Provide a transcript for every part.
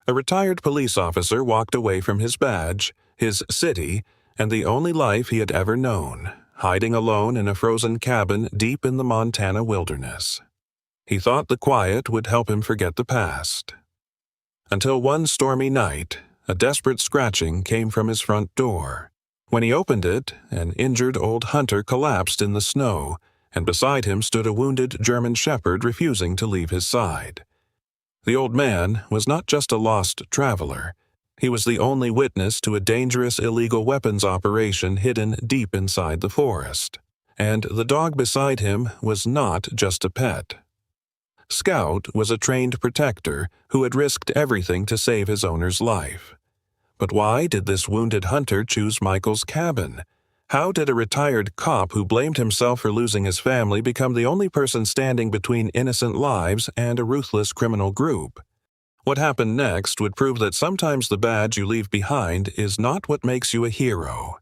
A retired police officer walked away from his badge, his city, and the only life he had ever known, hiding alone in a frozen cabin deep in the Montana wilderness. He thought the quiet would help him forget the past. Until one stormy night, a desperate scratching came from his front door. When he opened it, an injured old hunter collapsed in the snow, and beside him stood a wounded German shepherd refusing to leave his side. The old man was not just a lost traveler. He was the only witness to a dangerous illegal weapons operation hidden deep inside the forest. And the dog beside him was not just a pet. Scout was a trained protector who had risked everything to save his owner's life. But why did this wounded hunter choose Michael's cabin? How did a retired cop who blamed himself for losing his family become the only person standing between innocent lives and a ruthless criminal group? What happened next would prove that sometimes the badge you leave behind is not what makes you a hero.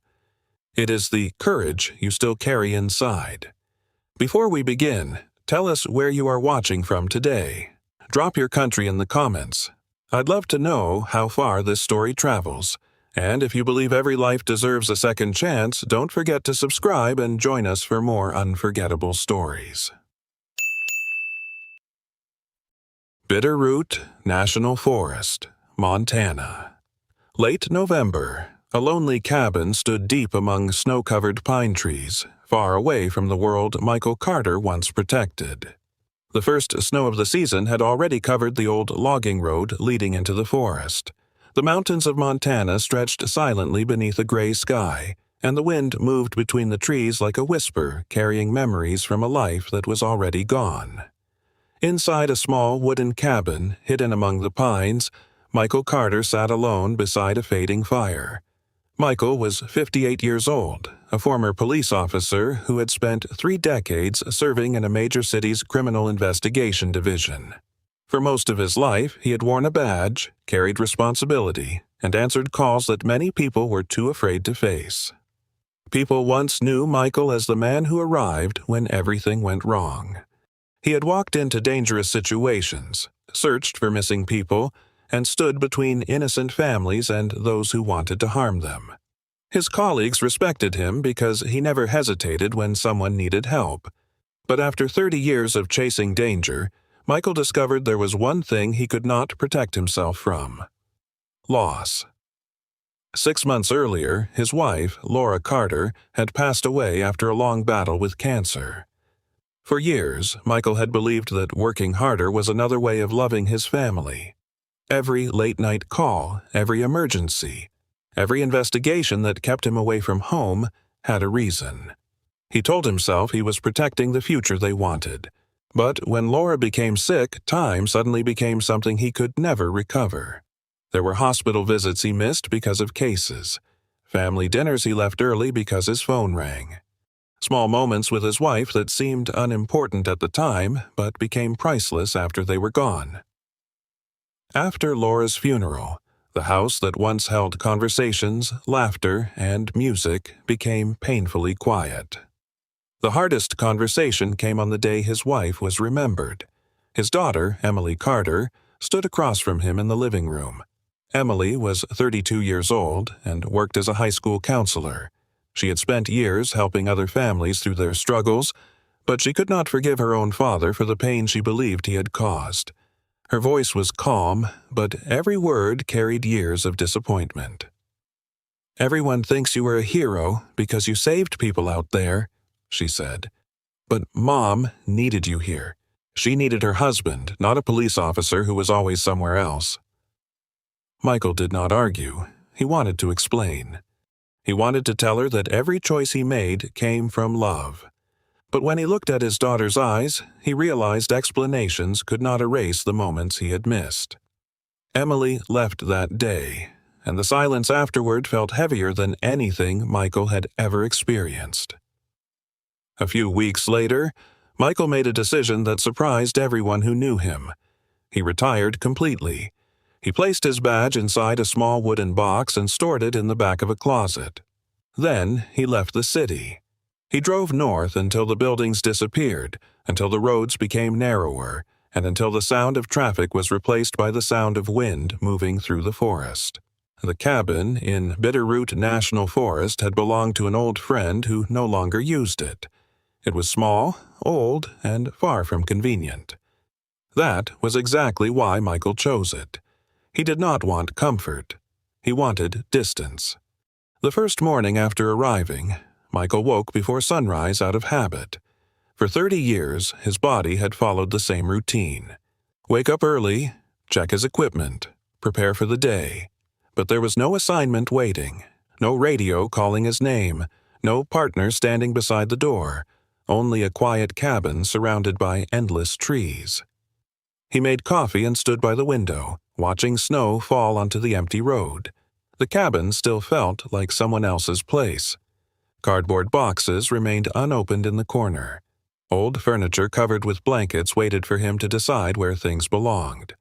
It is the courage you still carry inside. Before we begin, tell us where you are watching from today. Drop your country in the comments. I'd love to know how far this story travels. And if you believe every life deserves a second chance, don't forget to subscribe and join us for more unforgettable stories. Bitterroot National Forest, Montana. Late November, a lonely cabin stood deep among snow-covered pine trees, far away from the world Michael Carter once protected. The first snow of the season had already covered the old logging road leading into the forest. The mountains of Montana stretched silently beneath a gray sky, and the wind moved between the trees like a whisper carrying memories from a life that was already gone. Inside a small wooden cabin hidden among the pines, Michael Carter sat alone beside a fading fire. Michael was 58 years old, a former police officer who had spent 3 decades serving in a major city's criminal investigation division. For most of his life, he had worn a badge, carried responsibility, and answered calls that many people were too afraid to face. People once knew Michael as the man who arrived when everything went wrong. He had walked into dangerous situations, searched for missing people, and stood between innocent families and those who wanted to harm them. His colleagues respected him because he never hesitated when someone needed help. But after 30 years of chasing danger, Michael discovered there was one thing he could not protect himself from: loss. 6 months earlier, his wife, Laura Carter, had passed away after a long battle with cancer. For years, Michael had believed that working harder was another way of loving his family. Every late-night call, every emergency, every investigation that kept him away from home had a reason. He told himself he was protecting the future they wanted. But when Laura became sick, time suddenly became something he could never recover. There were hospital visits he missed because of cases, family dinners he left early because his phone rang. Small moments with his wife that seemed unimportant at the time, but became priceless after they were gone. After Laura's funeral, the house that once held conversations, laughter, and music became painfully quiet. The hardest conversation came on the day his wife was remembered. His daughter, Emily Carter, stood across from him in the living room. Emily was 32 years old and worked as a high school counselor. She had spent years helping other families through their struggles, but she could not forgive her own father for the pain she believed he had caused. Her voice was calm, but every word carried years of disappointment. "Everyone thinks you were a hero because you saved people out there," she said. "But Mom needed you here. She needed her husband, not a police officer who was always somewhere else." Michael did not argue. He wanted to explain. He wanted to tell her that every choice he made came from love. But when he looked at his daughter's eyes, he realized explanations could not erase the moments he had missed. Emily left that day, and the silence afterward felt heavier than anything Michael had ever experienced. A few weeks later, Michael made a decision that surprised everyone who knew him. He retired completely. He placed his badge inside a small wooden box and stored it in the back of a closet. Then he left the city. He drove north until the buildings disappeared, until the roads became narrower, and until the sound of traffic was replaced by the sound of wind moving through the forest. The cabin in Bitterroot National Forest had belonged to an old friend who no longer used it. It was small, old, and far from convenient. That was exactly why Michael chose it. He did not want comfort. He wanted distance. The first morning after arriving, Michael woke before sunrise out of habit. For 30 years, his body had followed the same routine. Wake up early, check his equipment, prepare for the day. But there was no assignment waiting, no radio calling his name, no partner standing beside the door, only a quiet cabin surrounded by endless trees. He made coffee and stood by the window, watching snow fall onto the empty road. The cabin still felt like someone else's place. Cardboard boxes remained unopened in the corner. Old furniture covered with blankets waited for him to decide where things belonged.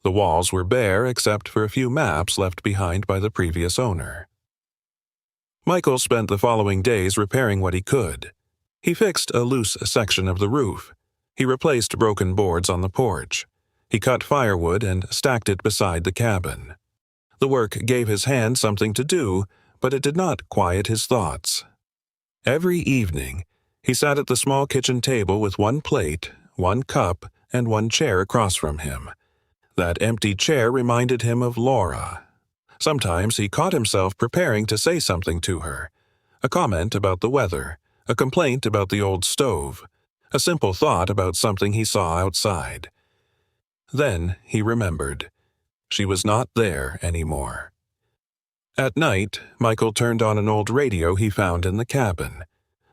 The walls were bare except for a few maps left behind by the previous owner. Michael spent the following days repairing what he could. He fixed a loose section of the roof. He replaced broken boards on the porch. He cut firewood and stacked it beside the cabin. The work gave his hands something to do, but it did not quiet his thoughts. Every evening, he sat at the small kitchen table with one plate, one cup, and one chair across from him. That empty chair reminded him of Laura. Sometimes he caught himself preparing to say something to her. A comment about the weather, a complaint about the old stove, a simple thought about something he saw outside. Then he remembered. She was not there anymore. At night, Michael turned on an old radio he found in the cabin.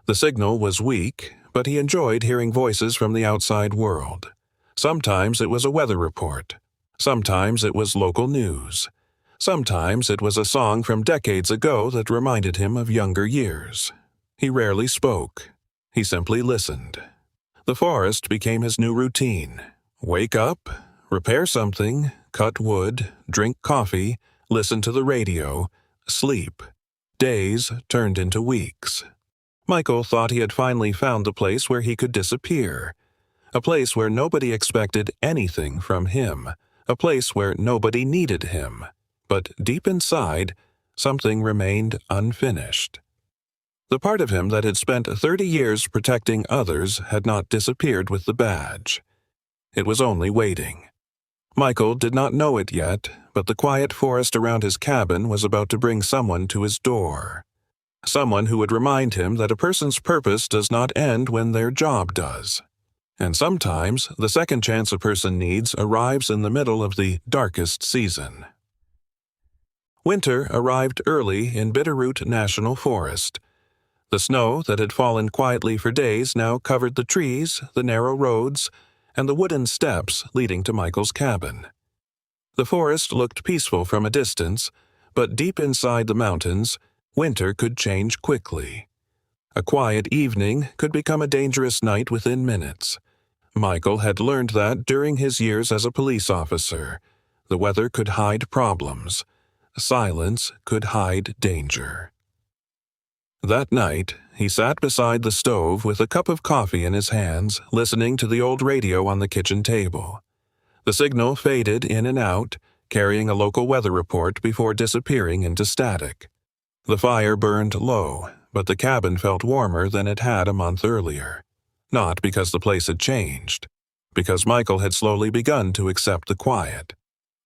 The signal was weak, but he enjoyed hearing voices from the outside world. Sometimes it was a weather report. Sometimes it was local news. Sometimes it was a song from decades ago that reminded him of younger years. He rarely spoke. He simply listened. The forest became his new routine. Wake up, repair something, cut wood, drink coffee, listen to the radio, sleep. Days turned into weeks. Michael thought he had finally found the place where he could disappear. A place where nobody expected anything from him. A place where nobody needed him. But deep inside, something remained unfinished. The part of him that had spent 30 years protecting others had not disappeared with the badge. It was only waiting. Michael did not know it yet, but the quiet forest around his cabin was about to bring someone to his door. Someone who would remind him that a person's purpose does not end when their job does. And sometimes, the second chance a person needs arrives in the middle of the darkest season. Winter arrived early in Bitterroot National Forest. The snow that had fallen quietly for days now covered the trees, the narrow roads, and the wooden steps leading to Michael's cabin. The forest looked peaceful from a distance, but deep inside the mountains, winter could change quickly. A quiet evening could become a dangerous night within minutes. Michael had learned that during his years as a police officer. The weather could hide problems. Silence could hide danger. That night, he sat beside the stove with a cup of coffee in his hands, listening to the old radio on the kitchen table. The signal faded in and out, carrying a local weather report before disappearing into static. The fire burned low, but the cabin felt warmer than it had a month earlier. Not because the place had changed, because Michael had slowly begun to accept the quiet.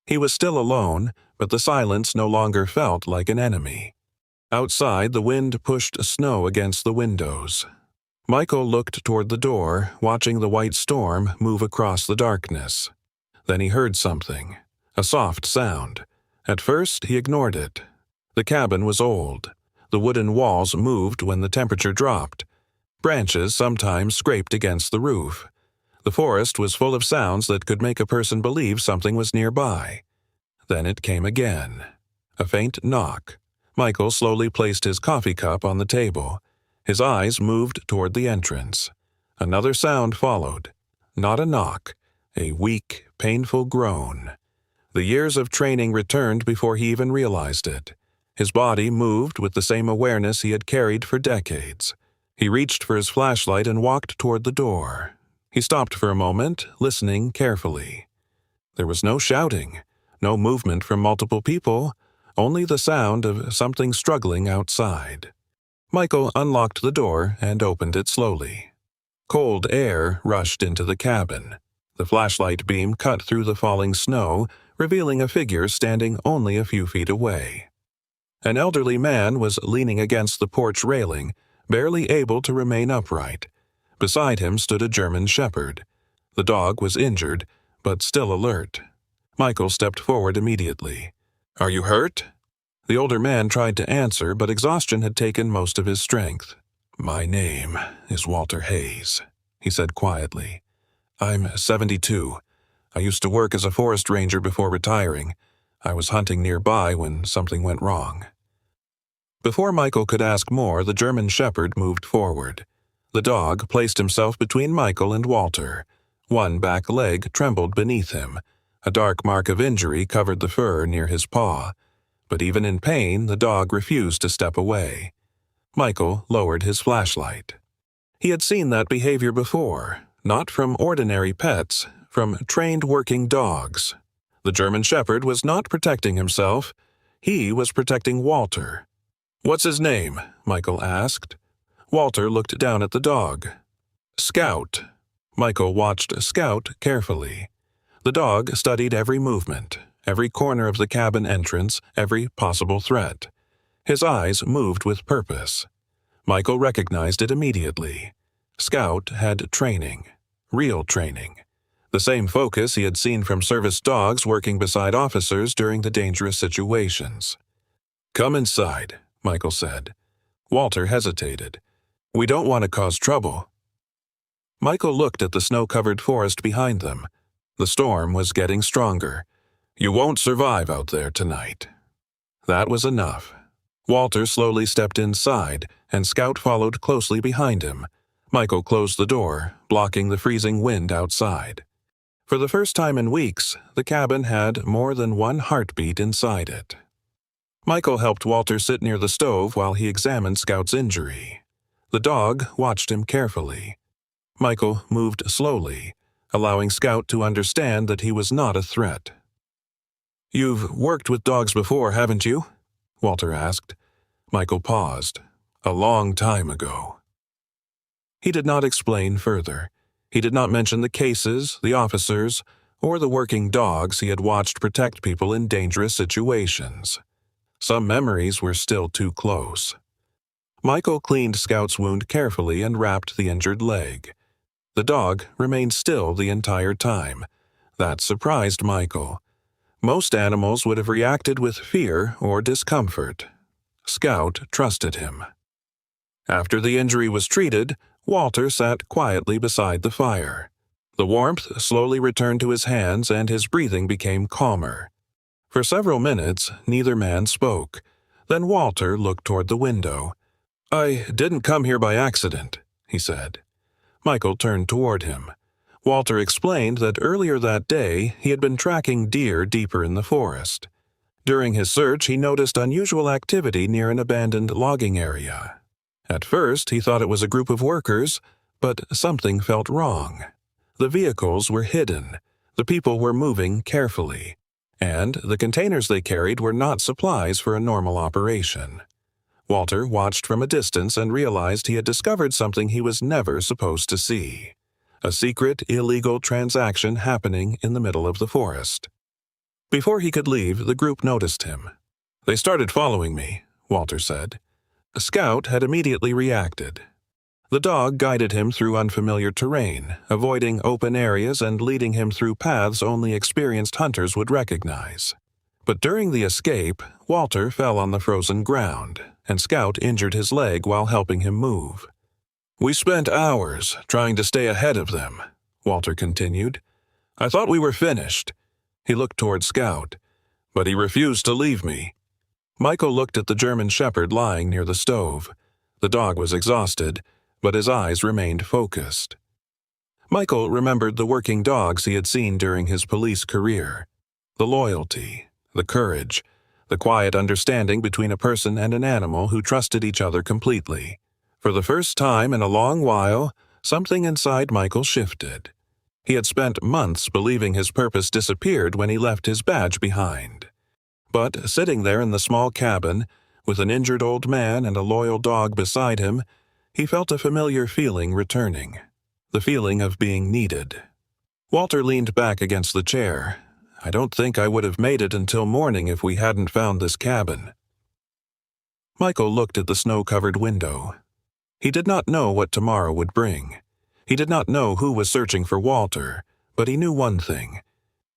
He was still alone, but the silence no longer felt like an enemy. Outside, the wind pushed snow against the windows. Michael looked toward the door, watching the white storm move across the darkness. Then he heard something, a soft sound. At first, he ignored it. The cabin was old. The wooden walls moved when the temperature dropped. Branches sometimes scraped against the roof. The forest was full of sounds that could make a person believe something was nearby. Then it came again. A faint knock. Michael slowly placed his coffee cup on the table. His eyes moved toward the entrance. Another sound followed. Not a knock, a weak, painful groan. The years of training returned before he even realized it. His body moved with the same awareness he had carried for decades. He reached for his flashlight and walked toward the door. He stopped for a moment, listening carefully. There was no shouting, no movement from multiple people, only the sound of something struggling outside. Michael unlocked the door and opened it slowly. Cold air rushed into the cabin. The flashlight beam cut through the falling snow, revealing a figure standing only a few feet away. An elderly man was leaning against the porch railing, barely able to remain upright. Beside him stood a German shepherd. The dog was injured, but still alert. Michael stepped forward immediately. "Are you hurt?" The older man tried to answer, but exhaustion had taken most of his strength. "My name is Walter Hayes," he said quietly. "I'm 72. I used to work as a forest ranger before retiring. I was hunting nearby when something went wrong." Before Michael could ask more, the German shepherd moved forward. The dog placed himself between Michael and Walter. One back leg trembled beneath him. A dark mark of injury covered the fur near his paw. But even in pain, the dog refused to step away. Michael lowered his flashlight. He had seen that behavior before, not from ordinary pets, from trained working dogs. The German shepherd was not protecting himself. He was protecting Walter. "What's his name?" Michael asked. Walter looked down at the dog. "Scout." Michael watched Scout carefully. The dog studied every movement, every corner of the cabin entrance, every possible threat. His eyes moved with purpose. Michael recognized it immediately. Scout had training, real training. The same focus he had seen from service dogs working beside officers during the dangerous situations. "Come inside," Michael said. Walter hesitated. "We don't want to cause trouble." Michael looked at the snow-covered forest behind them. The storm was getting stronger. "You won't survive out there tonight." That was enough. Walter slowly stepped inside, and Scout followed closely behind him. Michael closed the door, blocking the freezing wind outside. For the first time in weeks, the cabin had more than one heartbeat inside it. Michael helped Walter sit near the stove while he examined Scout's injury. The dog watched him carefully. Michael moved slowly, allowing Scout to understand that he was not a threat. "You've worked with dogs before, haven't you?" Walter asked. Michael paused. "A long time ago." He did not explain further. He did not mention the cases, the officers, or the working dogs he had watched protect people in dangerous situations. Some memories were still too close. Michael cleaned Scout's wound carefully and wrapped the injured leg. The dog remained still the entire time. That surprised Michael. Most animals would have reacted with fear or discomfort. Scout trusted him. After the injury was treated, Walter sat quietly beside the fire. The warmth slowly returned to his hands and his breathing became calmer. For several minutes, neither man spoke. Then Walter looked toward the window. "I didn't come here by accident," he said. Michael turned toward him. Walter explained that earlier that day he had been tracking deer deeper in the forest. During his search, he noticed unusual activity near an abandoned logging area. At first, he thought it was a group of workers, but something felt wrong. The vehicles were hidden, the people were moving carefully, and the containers they carried were not supplies for a normal operation. Walter watched from a distance and realized he had discovered something he was never supposed to see. A secret, illegal transaction happening in the middle of the forest. Before he could leave, the group noticed him. "They started following me," Walter said. Scout had immediately reacted. The dog guided him through unfamiliar terrain, avoiding open areas and leading him through paths only experienced hunters would recognize. But during the escape, Walter fell on the frozen ground, and Scout injured his leg while helping him move. "We spent hours trying to stay ahead of them," Walter continued. "I thought we were finished." He looked toward Scout, but he refused to leave me. Michael looked at the German shepherd lying near the stove. The dog was exhausted, but his eyes remained focused. Michael remembered the working dogs he had seen during his police career. The loyalty, the courage, the quiet understanding between a person and an animal who trusted each other completely. For the first time in a long while, something inside Michael shifted. He had spent months believing his purpose disappeared when he left his badge behind. But sitting there in the small cabin, with an injured old man and a loyal dog beside him, he felt a familiar feeling returning, the feeling of being needed. Walter leaned back against the chair. "I don't think I would have made it until morning if we hadn't found this cabin." Michael looked at the snow-covered window. He did not know what tomorrow would bring. He did not know who was searching for Walter, but he knew one thing.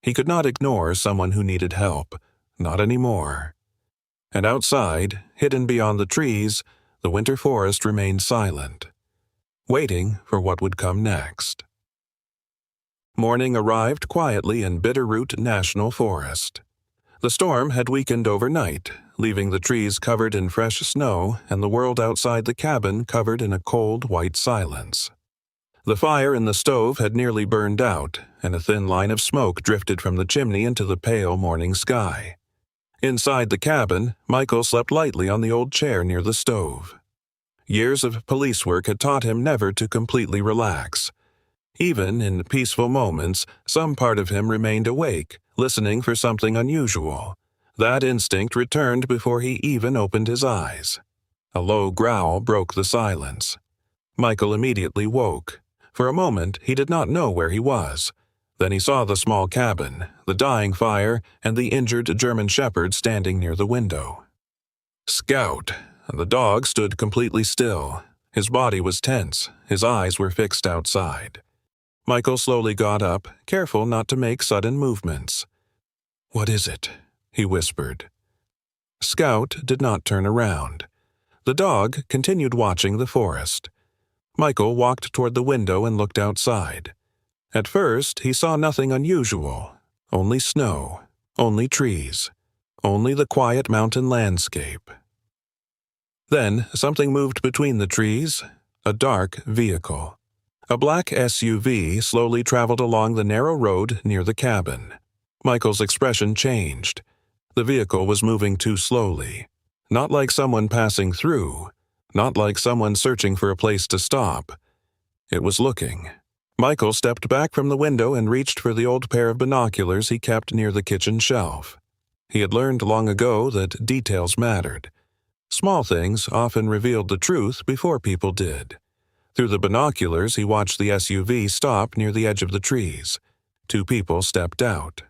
He could not ignore someone who needed help, not anymore. And outside, hidden beyond the trees, the winter forest remained silent, waiting for what would come next. Morning arrived quietly in Bitterroot National Forest. The storm had weakened overnight, leaving the trees covered in fresh snow and the world outside the cabin covered in a cold, white silence. The fire in the stove had nearly burned out, and a thin line of smoke drifted from the chimney into the pale morning sky. Inside the cabin, Michael slept lightly on the old chair near the stove. Years of police work had taught him never to completely relax. Even in peaceful moments, some part of him remained awake, listening for something unusual. That instinct returned before he even opened his eyes. A low growl broke the silence. Michael immediately woke. For a moment, he did not know where he was. Then he saw the small cabin, the dying fire, and the injured German shepherd standing near the window. Scout. The dog stood completely still. His body was tense. His eyes were fixed outside. Michael slowly got up, careful not to make sudden movements. "What is it?" he whispered. Scout did not turn around. The dog continued watching the forest. Michael walked toward the window and looked outside. At first, he saw nothing unusual. Only snow, only trees, only the quiet mountain landscape. Then, something moved between the trees, a dark vehicle. A black SUV slowly traveled along the narrow road near the cabin. Michael's expression changed. The vehicle was moving too slowly. Not like someone passing through, not like someone searching for a place to stop. It was looking. Michael stepped back from the window and reached for the old pair of binoculars he kept near the kitchen shelf. He had learned long ago that details mattered. Small things often revealed the truth before people did. Through the binoculars, he watched the SUV stop near the edge of the trees. Two people stepped out.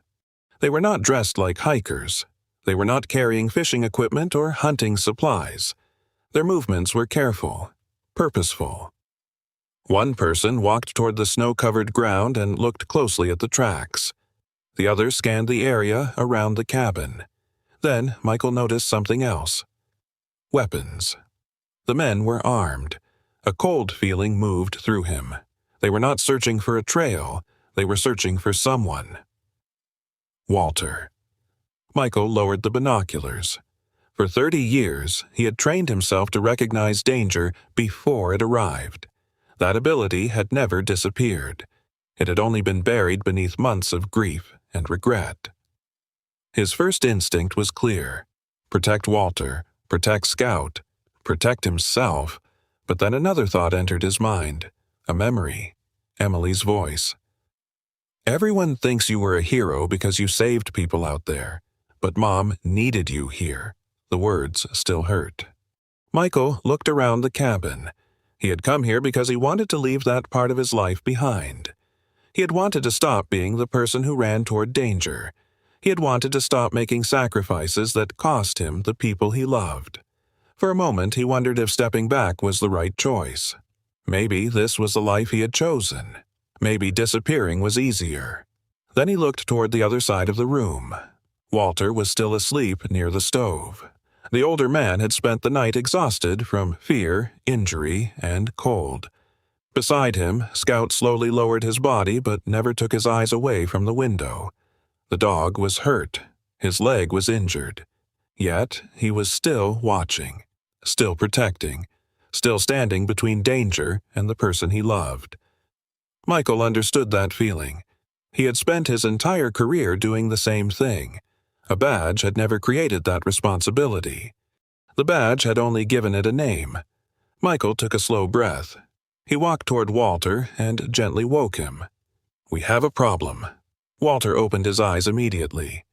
They were not dressed like hikers. They were not carrying fishing equipment or hunting supplies. Their movements were careful, purposeful. One person walked toward the snow-covered ground and looked closely at the tracks. The other scanned the area around the cabin. Then Michael noticed something else. Weapons. The men were armed. A cold feeling moved through him. They were not searching for a trail. They were searching for someone. Walter. Michael lowered the binoculars. For 30 years, he had trained himself to recognize danger before it arrived. That ability had never disappeared. It had only been buried beneath months of grief and regret. His first instinct was clear. Protect Walter, protect Scout, protect himself. But then another thought entered his mind, a memory, Emily's voice. "Everyone thinks you were a hero because you saved people out there, but Mom needed you here." The words still hurt. Michael looked around the cabin. He had come here because he wanted to leave that part of his life behind. He had wanted to stop being the person who ran toward danger. He had wanted to stop making sacrifices that cost him the people he loved. For a moment, he wondered if stepping back was the right choice. Maybe this was the life he had chosen. Maybe disappearing was easier. Then he looked toward the other side of the room. Walter was still asleep near the stove. The older man had spent the night exhausted from fear, injury, and cold. Beside him, Scout slowly lowered his body but never took his eyes away from the window. The dog was hurt. His leg was injured. Yet he was still watching, still protecting, still standing between danger and the person he loved. Michael understood that feeling. He had spent his entire career doing the same thing. A badge had never created that responsibility. The badge had only given it a name. Michael took a slow breath. He walked toward Walter and gently woke him. "We have a problem." Walter opened his eyes immediately.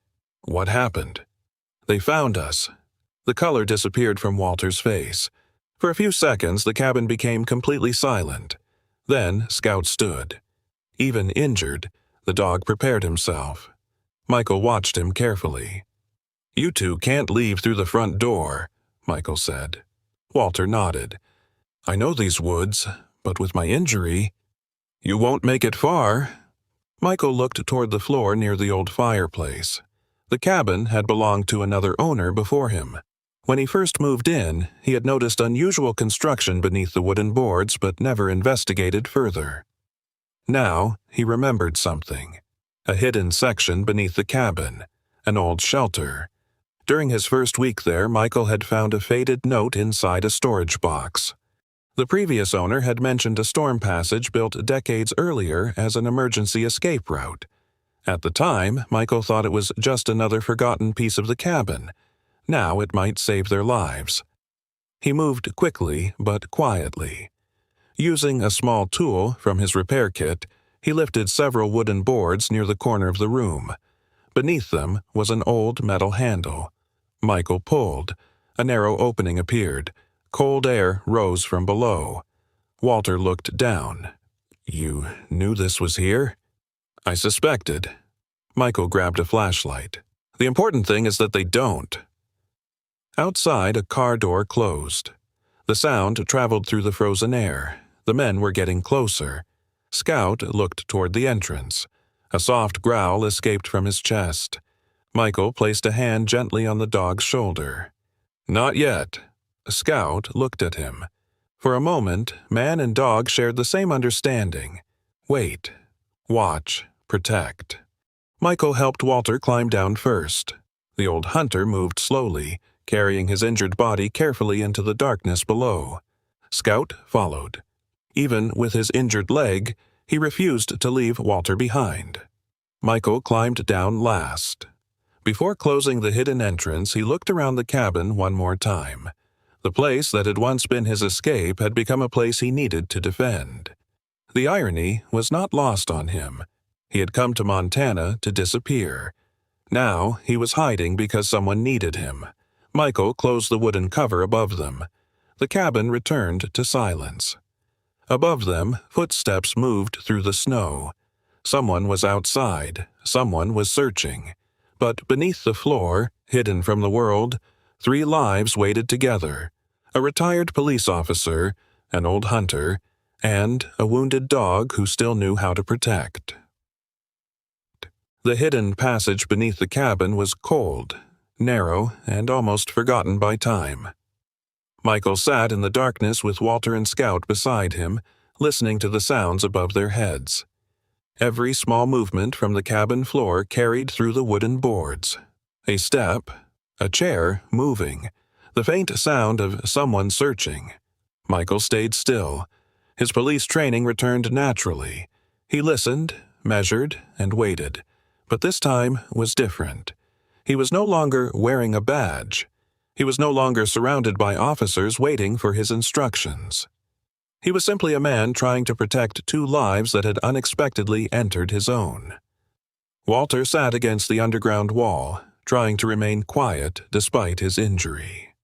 "What happened?" "They found us." The color disappeared from Walter's face. For a few seconds, the cabin became completely silent. Then Scout stood. Even injured, the dog prepared himself. Michael watched him carefully. "You two can't leave through the front door," Michael said. Walter nodded. "I know these woods, but with my injury—" "You won't make it far." Michael looked toward the floor near the old fireplace. The cabin had belonged to another owner before him. When he first moved in, he had noticed unusual construction beneath the wooden boards but never investigated further. Now he remembered something. A hidden section beneath the cabin, an old shelter. During his first week there, Michael had found a faded note inside a storage box. The previous owner had mentioned a storm passage built decades earlier as an emergency escape route. At the time, Michael thought it was just another forgotten piece of the cabin. Now it might save their lives. He moved quickly but quietly. Using a small tool from his repair kit, he lifted several wooden boards near the corner of the room. Beneath them was an old metal handle. Michael pulled. A narrow opening appeared. Cold air rose from below. Walter looked down. "You knew this was here?" "I suspected." Michael grabbed a flashlight. "The important thing is that they don't." Outside, a car door closed. The sound traveled through the frozen air. The men were getting closer. Scout looked toward the entrance. A soft growl escaped from his chest. Michael placed a hand gently on the dog's shoulder. "Not yet." Scout looked at him. For a moment, man and dog shared the same understanding. Wait. Watch. Protect. Michael helped Walter climb down first. The old hunter moved slowly, carrying his injured body carefully into the darkness below. Scout followed. Even with his injured leg, he refused to leave Walter behind. Michael climbed down last. Before closing the hidden entrance, he looked around the cabin one more time. The place that had once been his escape had become a place he needed to defend. The irony was not lost on him. He had come to Montana to disappear. Now he was hiding because someone needed him. Michael closed the wooden cover above them. The cabin returned to silence. Above them, footsteps moved through the snow. Someone was outside. Someone was searching. But beneath the floor, hidden from the world, 3 lives waited together. A retired police officer, an old hunter, and a wounded dog who still knew how to protect. The hidden passage beneath the cabin was cold, narrow, and almost forgotten by time. Michael sat in the darkness with Walter and Scout beside him, listening to the sounds above their heads. Every small movement from the cabin floor carried through the wooden boards. A step, a chair moving, the faint sound of someone searching. Michael stayed still. His police training returned naturally. He listened, measured, and waited. But this time was different. He was no longer wearing a badge. He was no longer surrounded by officers waiting for his instructions. He was simply a man trying to protect 2 lives that had unexpectedly entered his own. Walter sat against the underground wall, trying to remain quiet despite his injury.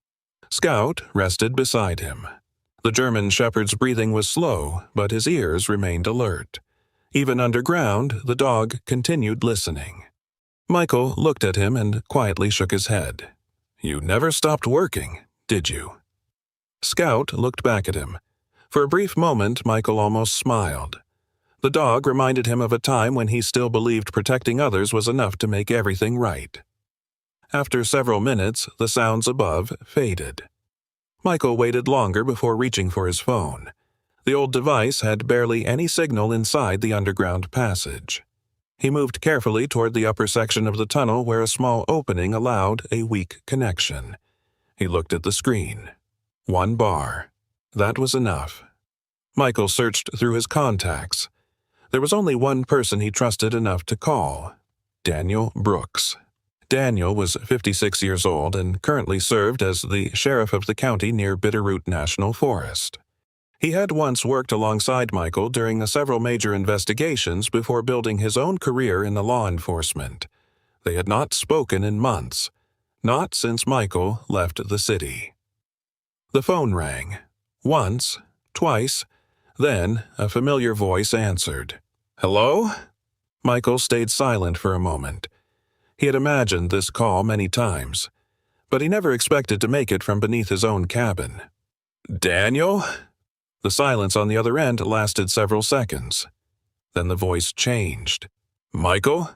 Scout rested beside him. The German shepherd's breathing was slow, but his ears remained alert. Even underground, the dog continued listening. Michael looked at him and quietly shook his head. "You never stopped working, did you?" Scout looked back at him. For a brief moment, Michael almost smiled. The dog reminded him of a time when he still believed protecting others was enough to make everything right. After several minutes, the sounds above faded. Michael waited longer before reaching for his phone. The old device had barely any signal inside the underground passage. He moved carefully toward the upper section of the tunnel where a small opening allowed a weak connection. He looked at the screen. 1 bar. That was enough. Michael searched through his contacts. There was only one person he trusted enough to call: Daniel Brooks. Daniel was 56 years old and currently served as the sheriff of the county near Bitterroot National Forest. He had once worked alongside Michael during several major investigations before building his own career in the law enforcement. They had not spoken in months, not since Michael left the city. The phone rang. Once, twice, then a familiar voice answered. "Hello?" Michael stayed silent for a moment. He had imagined this call many times, but he never expected to make it from beneath his own cabin. "Daniel?" The silence on the other end lasted several seconds. Then the voice changed. "Michael?"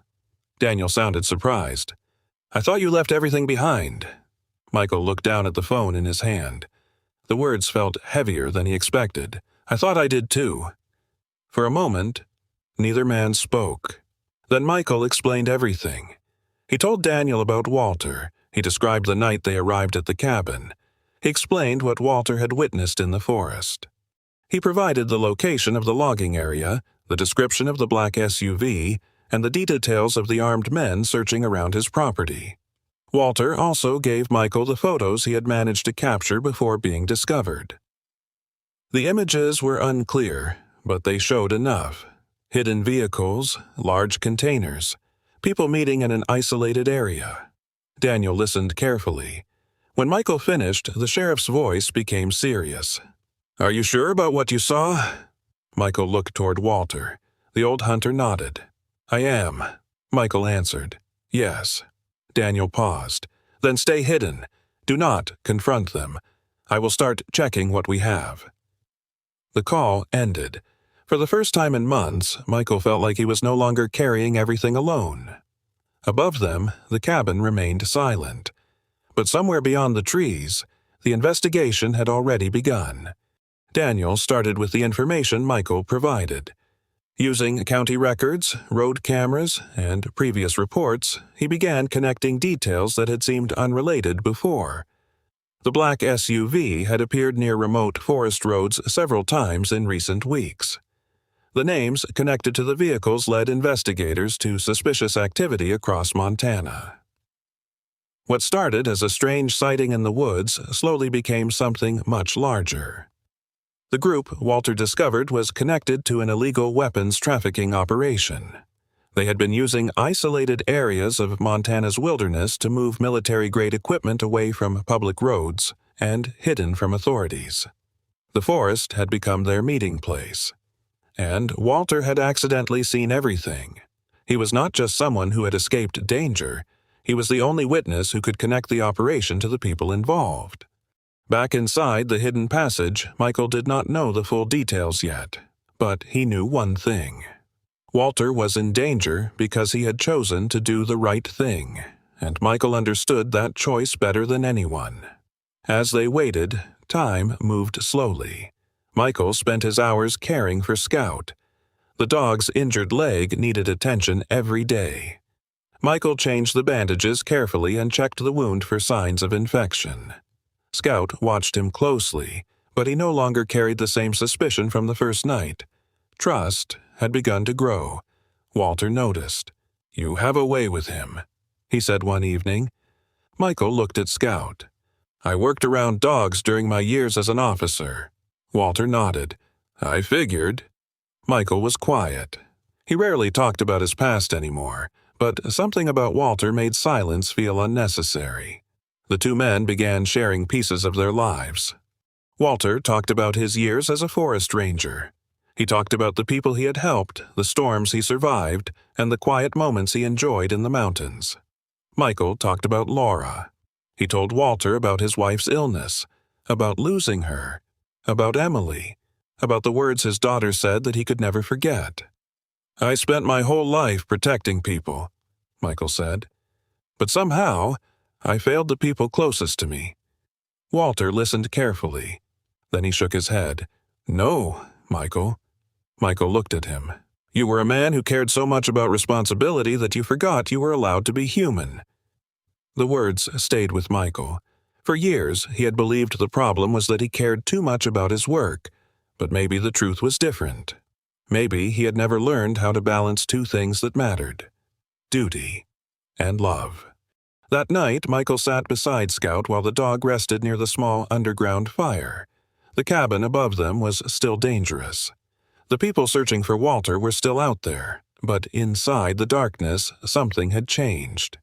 Daniel sounded surprised. "I thought you left everything behind." Michael looked down at the phone in his hand. The words felt heavier than he expected. "I thought I did too." For a moment, neither man spoke. Then Michael explained everything. He told Daniel about Walter. He described the night they arrived at the cabin. He explained what Walter had witnessed in the forest. He provided the location of the logging area, the description of the black SUV, and the details of the armed men searching around his property. Walter also gave Michael the photos he had managed to capture before being discovered. The images were unclear, but they showed enough. Hidden vehicles, large containers, people meeting in an isolated area. Daniel listened carefully. When Michael finished, the sheriff's voice became serious. "Are you sure about what you saw?" Michael looked toward Walter. The old hunter nodded. "I am," Michael answered. "Yes." Daniel paused. "Then stay hidden. Do not confront them. I will start checking what we have." The call ended. For the first time in months, Michael felt like he was no longer carrying everything alone. Above them, the cabin remained silent. But somewhere beyond the trees, the investigation had already begun. Daniel started with the information Michael provided. Using county records, road cameras, and previous reports, he began connecting details that had seemed unrelated before. The black SUV had appeared near remote forest roads several times in recent weeks. The names connected to the vehicles led investigators to suspicious activity across Montana. What started as a strange sighting in the woods slowly became something much larger. The group Walter discovered was connected to an illegal weapons trafficking operation. They had been using isolated areas of Montana's wilderness to move military-grade equipment away from public roads and hidden from authorities. The forest had become their meeting place. And Walter had accidentally seen everything. He was not just someone who had escaped danger. He was the only witness who could connect the operation to the people involved. Back inside the hidden passage, Michael did not know the full details yet, but he knew one thing. Walter was in danger because he had chosen to do the right thing, and Michael understood that choice better than anyone. As they waited, time moved slowly. Michael spent his hours caring for Scout. The dog's injured leg needed attention every day. Michael changed the bandages carefully and checked the wound for signs of infection. Scout watched him closely, but he no longer carried the same suspicion from the first night. Trust had begun to grow. Walter noticed. "You have a way with him," he said one evening. Michael looked at Scout. "I worked around dogs during my years as an officer." Walter nodded. "I figured." Michael was quiet. He rarely talked about his past anymore, but something about Walter made silence feel unnecessary. The two men began sharing pieces of their lives. Walter talked about his years as a forest ranger. He talked about the people he had helped, the storms he survived, and the quiet moments he enjoyed in the mountains. Michael talked about Laura. He told Walter about his wife's illness, about losing her, about Emily, about the words his daughter said that he could never forget. "I spent my whole life protecting people," Michael said. "But somehow, I failed the people closest to me." Walter listened carefully. Then he shook his head. "No, Michael." Michael looked at him. "You were a man who cared so much about responsibility that you forgot you were allowed to be human." The words stayed with Michael. For years, he had believed the problem was that he cared too much about his work, but maybe the truth was different. Maybe he had never learned how to balance two things that mattered: duty and love. That night, Michael sat beside Scout while the dog rested near the small underground fire. The cabin above them was still dangerous. The people searching for Walter were still out there, but inside the darkness, something had changed.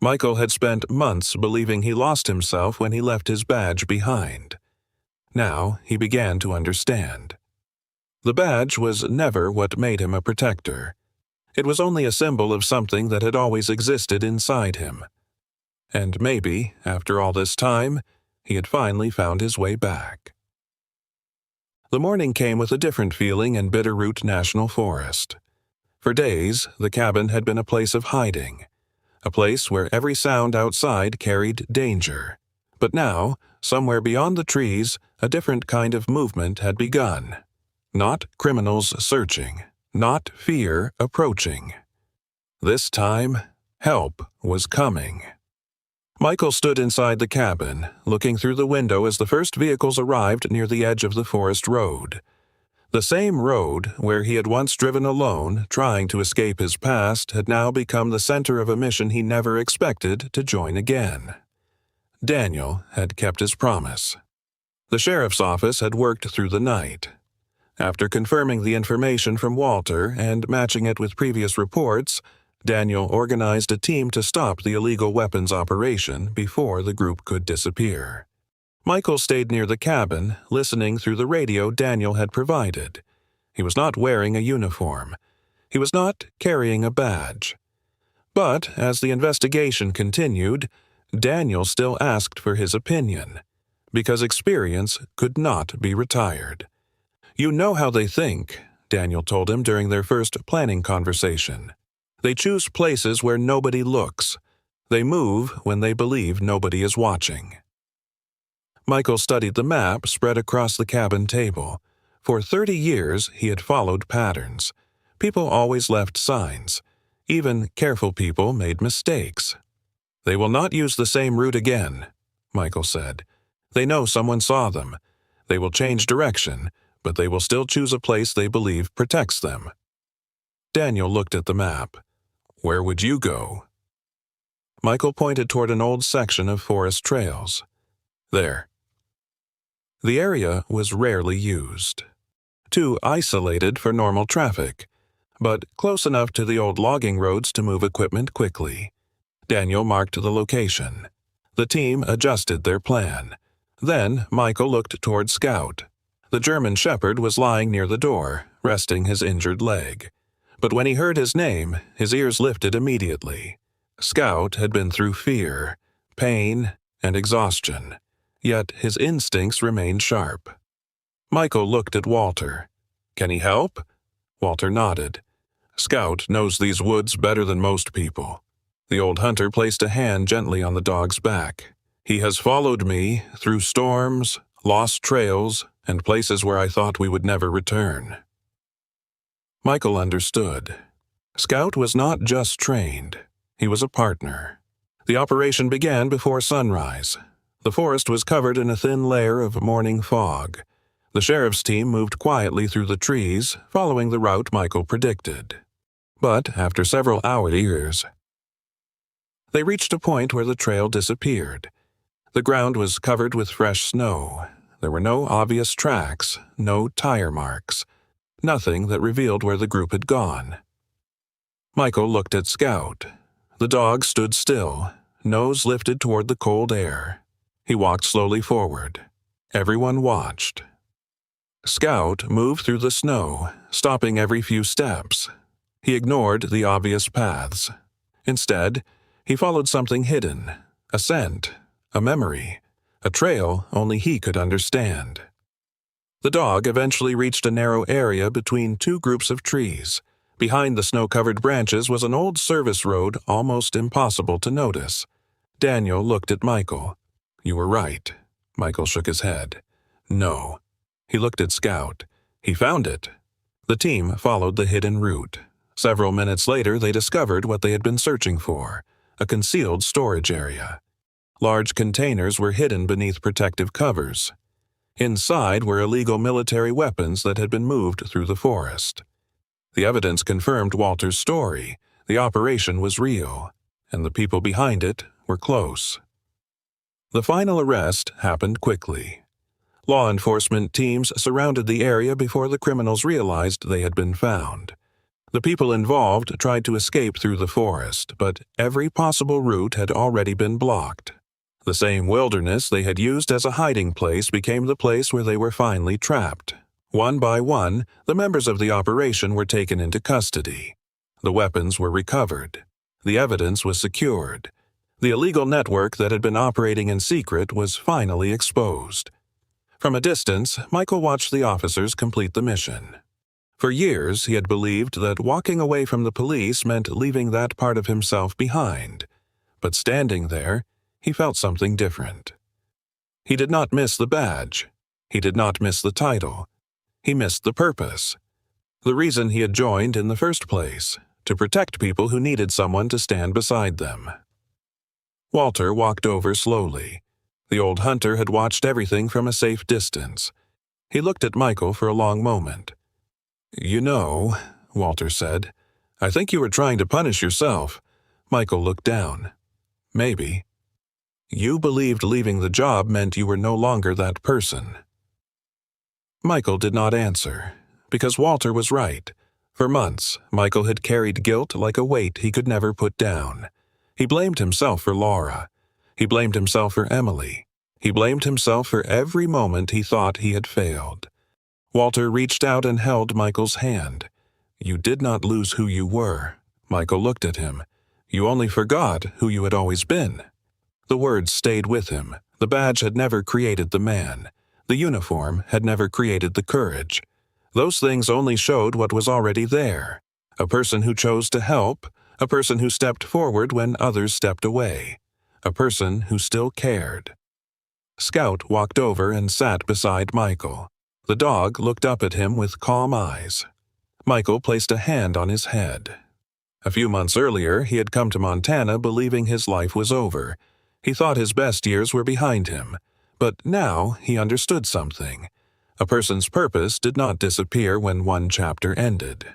Michael had spent months believing he lost himself when he left his badge behind. Now he began to understand. The badge was never what made him a protector. It was only a symbol of something that had always existed inside him. And maybe, after all this time, he had finally found his way back. The morning came with a different feeling in Bitterroot National Forest. For days, the cabin had been a place of hiding, a place where every sound outside carried danger. But now, somewhere beyond the trees, a different kind of movement had begun. Not criminals searching, not fear approaching. This time, help was coming. Michael stood inside the cabin, looking through the window as the first vehicles arrived near the edge of the forest road. The same road where he had once driven alone, trying to escape his past, had now become the center of a mission he never expected to join again. Daniel had kept his promise. The sheriff's office had worked through the night. After confirming the information from Walter and matching it with previous reports, Daniel organized a team to stop the illegal weapons operation before the group could disappear. Michael stayed near the cabin, listening through the radio Daniel had provided. He was not wearing a uniform. He was not carrying a badge. But as the investigation continued, Daniel still asked for his opinion, because experience could not be retired. "You know how they think," Daniel told him during their first planning conversation. "They choose places where nobody looks. They move when they believe nobody is watching." Michael studied the map spread across the cabin table. For 30 years, he had followed patterns. People always left signs. Even careful people made mistakes. "They will not use the same route again," Michael said. "They know someone saw them. They will change direction, but they will still choose a place they believe protects them." Daniel looked at the map. "Where would you go?" Michael pointed toward an old section of forest trails. "There." The area was rarely used. Too isolated for normal traffic, but close enough to the old logging roads to move equipment quickly. Daniel marked the location. The team adjusted their plan. Then Michael looked toward Scout. The German shepherd was lying near the door, resting his injured leg. But when he heard his name, his ears lifted immediately. Scout had been through fear, pain, and exhaustion, yet his instincts remained sharp. Michael looked at Walter. "Can he help?" Walter nodded. "Scout knows these woods better than most people." The old hunter placed a hand gently on the dog's back. "He has followed me through storms, lost trails, and places where I thought we would never return." Michael understood. Scout was not just trained. He was a partner. The operation began before sunrise. The forest was covered in a thin layer of morning fog. The sheriff's team moved quietly through the trees, following the route Michael predicted. But after several hours, they reached a point where the trail disappeared. The ground was covered with fresh snow. There were no obvious tracks, no tire marks, nothing that revealed where the group had gone. Michael looked at Scout. The dog stood still, nose lifted toward the cold air. He walked slowly forward. Everyone watched. Scout moved through the snow, stopping every few steps. He ignored the obvious paths. Instead, he followed something hidden, a scent, a memory, a trail only he could understand. The dog eventually reached a narrow area between two groups of trees. Behind the snow-covered branches was an old service road almost impossible to notice. Daniel looked at Michael. "You were right." Michael shook his head. "No." He looked at Scout. "He found it." The team followed the hidden route. Several minutes later, they discovered what they had been searching for, a concealed storage area. Large containers were hidden beneath protective covers. Inside were illegal military weapons that had been moved through the forest. The evidence confirmed Walter's story. The operation was real, and the people behind it were close. The final arrest happened quickly. Law enforcement teams surrounded the area before the criminals realized they had been found. The people involved tried to escape through the forest, but every possible route had already been blocked. The same wilderness they had used as a hiding place became the place where they were finally trapped. One by one, the members of the operation were taken into custody. The weapons were recovered. The evidence was secured. The illegal network that had been operating in secret was finally exposed. From a distance, Michael watched the officers complete the mission. For years, he had believed that walking away from the police meant leaving that part of himself behind. But standing there, he felt something different. He did not miss the badge. He did not miss the title. He missed the purpose. The reason he had joined in the first place, to protect people who needed someone to stand beside them. Walter walked over slowly. The old hunter had watched everything from a safe distance. He looked at Michael for a long moment. "You know," Walter said, "I think you were trying to punish yourself." Michael looked down. "Maybe. You believed leaving the job meant you were no longer that person." Michael did not answer, because Walter was right. For months, Michael had carried guilt like a weight he could never put down. He blamed himself for Laura. He blamed himself for Emily. He blamed himself for every moment he thought he had failed. Walter reached out and held Michael's hand. "You did not lose who you were." Michael looked at him. "You only forgot who you had always been." The words stayed with him. The badge had never created the man. The uniform had never created the courage. Those things only showed what was already there. A person who chose to help, a person who stepped forward when others stepped away, a person who still cared. Scout walked over and sat beside Michael. The dog looked up at him with calm eyes. Michael placed a hand on his head. A few months earlier, he had come to Montana believing his life was over. He thought his best years were behind him, but now he understood something. A person's purpose did not disappear when one chapter ended.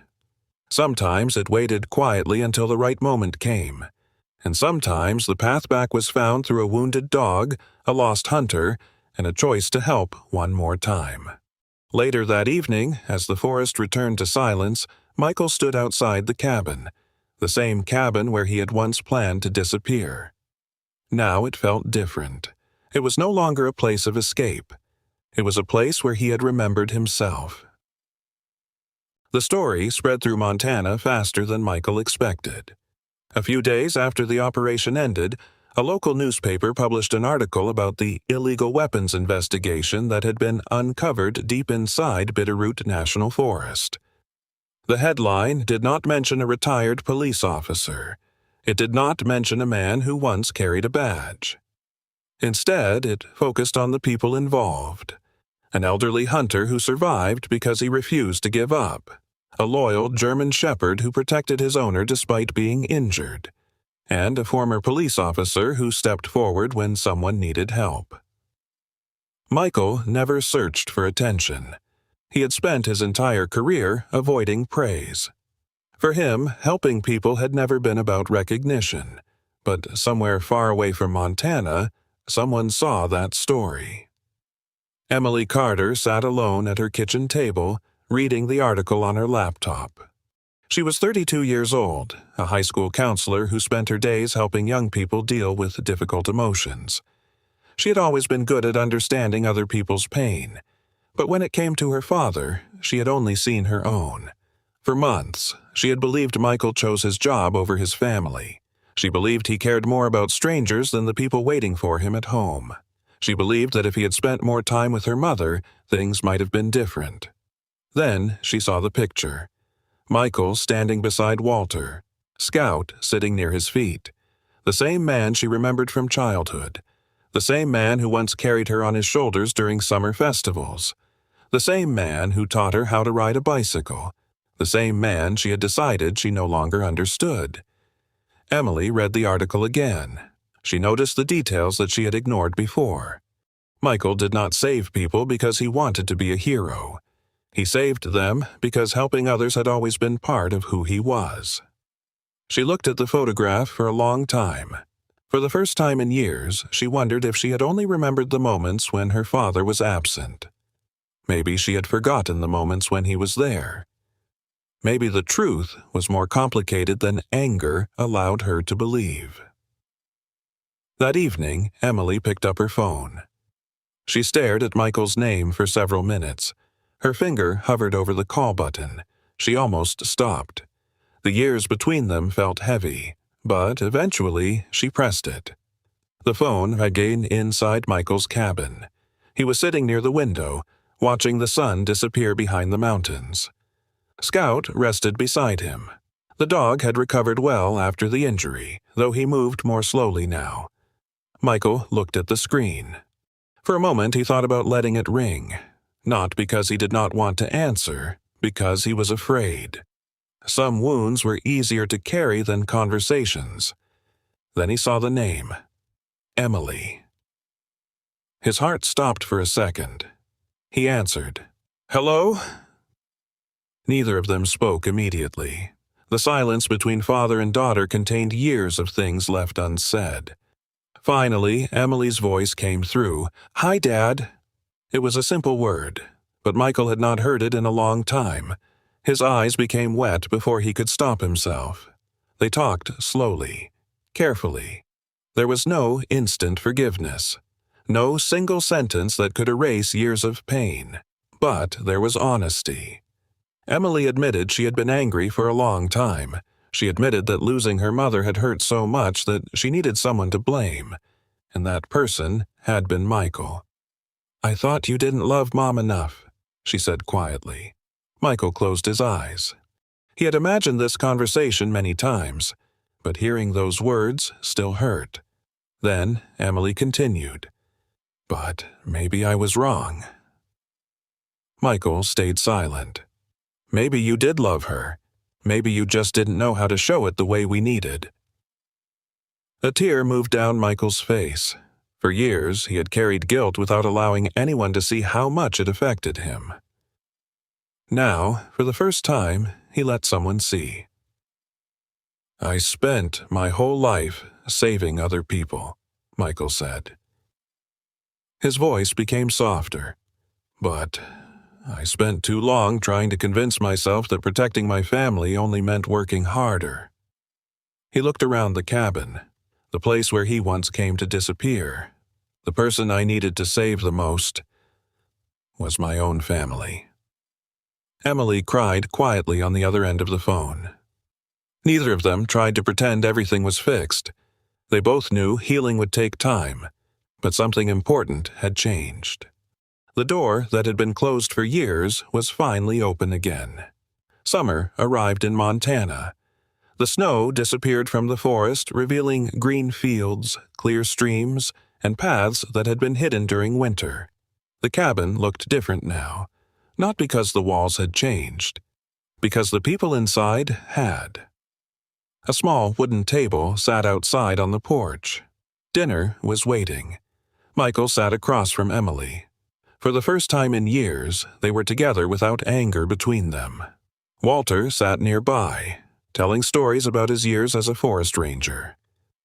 Sometimes it waited quietly until the right moment came, and sometimes the path back was found through a wounded dog, a lost hunter, and a choice to help one more time. Later that evening, as the forest returned to silence, Michael stood outside the cabin, the same cabin where he had once planned to disappear. Now it felt different. It was no longer a place of escape. It was a place where he had remembered himself. The story spread through Montana faster than Michael expected. A few days after the operation ended, a local newspaper published an article about the illegal weapons investigation that had been uncovered deep inside Bitterroot National Forest. The headline did not mention a retired police officer. It did not mention a man who once carried a badge. Instead, it focused on the people involved. An elderly hunter who survived because he refused to give up. A loyal German shepherd who protected his owner despite being injured. And a former police officer who stepped forward when someone needed help. Michael never searched for attention. He had spent his entire career avoiding praise. For him, helping people had never been about recognition, but somewhere far away from Montana, someone saw that story. Emily Carter sat alone at her kitchen table, reading the article on her laptop. She was 32 years old, a high school counselor who spent her days helping young people deal with difficult emotions. She had always been good at understanding other people's pain, but when it came to her father, she had only seen her own. For months, she had believed Michael chose his job over his family. She believed he cared more about strangers than the people waiting for him at home. She believed that if he had spent more time with her mother, things might have been different. Then she saw the picture. Michael standing beside Walter, Scout sitting near his feet. The same man she remembered from childhood. The same man who once carried her on his shoulders during summer festivals. The same man who taught her how to ride a bicycle. The same man she had decided she no longer understood. Emily read the article again. She noticed the details that she had ignored before. Michael did not save people because he wanted to be a hero. He saved them because helping others had always been part of who he was. She looked at the photograph for a long time. For the first time in years, she wondered if she had only remembered the moments when her father was absent. Maybe she had forgotten the moments when he was there. Maybe the truth was more complicated than anger allowed her to believe. That evening, Emily picked up her phone. She stared at Michael's name for several minutes. Her finger hovered over the call button. She almost stopped. The years between them felt heavy, but eventually she pressed it. The phone rang inside Michael's cabin. He was sitting near the window, watching the sun disappear behind the mountains. Scout rested beside him. The dog had recovered well after the injury, though he moved more slowly now. Michael looked at the screen. For a moment he thought about letting it ring, not because he did not want to answer, because he was afraid. Some wounds were easier to carry than conversations. Then he saw the name, Emily. His heart stopped for a second. He answered, "Hello?" Neither of them spoke immediately. The silence between father and daughter contained years of things left unsaid. Finally, Emily's voice came through. "Hi, Dad." It was a simple word, but Michael had not heard it in a long time. His eyes became wet before he could stop himself. They talked slowly, carefully. There was no instant forgiveness, no single sentence that could erase years of pain, but there was honesty. Emily admitted she had been angry for a long time. She admitted that losing her mother had hurt so much that she needed someone to blame, and that person had been Michael. "I thought you didn't love Mom enough," she said quietly. Michael closed his eyes. He had imagined this conversation many times, but hearing those words still hurt. Then Emily continued, "But maybe I was wrong." Michael stayed silent. "Maybe you did love her. Maybe you just didn't know how to show it the way we needed." A tear moved down Michael's face. For years, he had carried guilt without allowing anyone to see how much it affected him. Now, for the first time, he let someone see. "I spent my whole life saving other people," Michael said. His voice became softer. "But I spent too long trying to convince myself that protecting my family only meant working harder." He looked around the cabin, the place where he once came to disappear. "The person I needed to save the most was my own family." Emily cried quietly on the other end of the phone. Neither of them tried to pretend everything was fixed. They both knew healing would take time, but something important had changed. The door that had been closed for years was finally open again. Summer arrived in Montana. The snow disappeared from the forest, revealing green fields, clear streams, and paths that had been hidden during winter. The cabin looked different now, not because the walls had changed, because the people inside had. A small wooden table sat outside on the porch. Dinner was waiting. Michael sat across from Emily. For the first time in years, they were together without anger between them. Walter sat nearby, telling stories about his years as a forest ranger.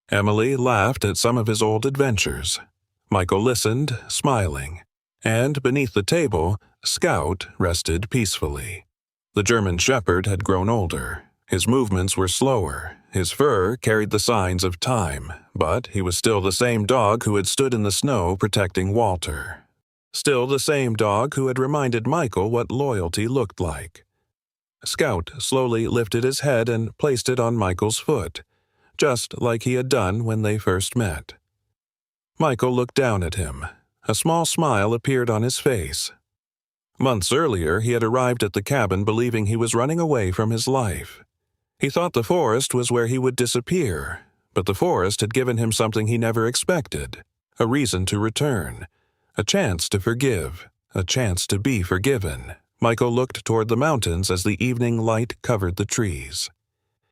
Emily laughed at some of his old adventures. Michael listened, smiling. And beneath the table, Scout rested peacefully. The German Shepherd had grown older. His movements were slower. His fur carried the signs of time, but he was still the same dog who had stood in the snow protecting Walter. Still the same dog who had reminded Michael what loyalty looked like. Scout slowly lifted his head and placed it on Michael's foot, just like he had done when they first met. Michael looked down at him. A small smile appeared on his face. Months earlier, he had arrived at the cabin believing he was running away from his life. He thought the forest was where he would disappear, but the forest had given him something he never expected, a reason to return, a chance to forgive, a chance to be forgiven. Michael looked toward the mountains as the evening light covered the trees.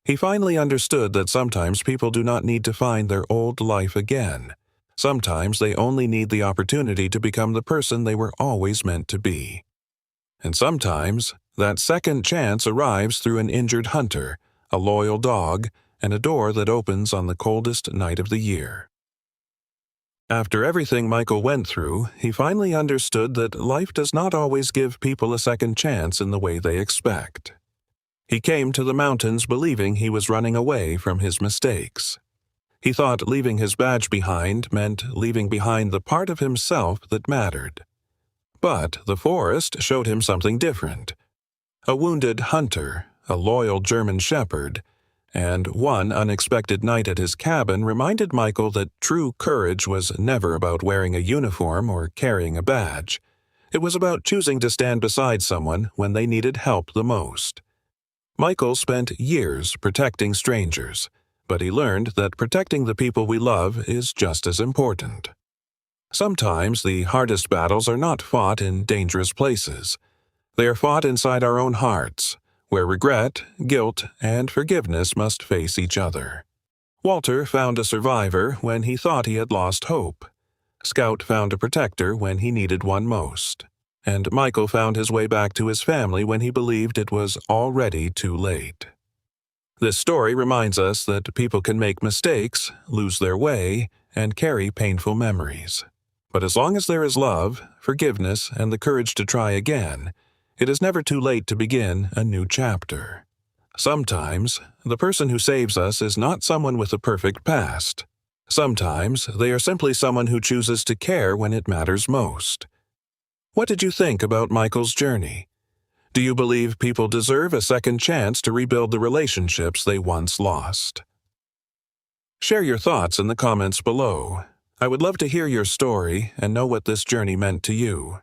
He finally understood that sometimes people do not need to find their old life again. Sometimes they only need the opportunity to become the person they were always meant to be. And sometimes that second chance arrives through an injured hunter, a loyal dog, and a door that opens on the coldest night of the year. After everything Michael went through, he finally understood that life does not always give people a second chance in the way they expect. He came to the mountains believing he was running away from his mistakes. He thought leaving his badge behind meant leaving behind the part of himself that mattered. But the forest showed him something different. A wounded hunter, a loyal German shepherd, and one unexpected night at his cabin reminded Michael that true courage was never about wearing a uniform or carrying a badge. It was about choosing to stand beside someone when they needed help the most. Michael spent years protecting strangers, but he learned that protecting the people we love is just as important. Sometimes the hardest battles are not fought in dangerous places. They are fought inside our own hearts, where regret, guilt, and forgiveness must face each other. Walter found a survivor when he thought he had lost hope. Scout found a protector when he needed one most. And Michael found his way back to his family when he believed it was already too late. This story reminds us that people can make mistakes, lose their way, and carry painful memories. But as long as there is love, forgiveness, and the courage to try again, it is never too late to begin a new chapter. Sometimes, the person who saves us is not someone with a perfect past. Sometimes, they are simply someone who chooses to care when it matters most. What did you think about Michael's journey? Do you believe people deserve a second chance to rebuild the relationships they once lost? Share your thoughts in the comments below. I would love to hear your story and know what this journey meant to you.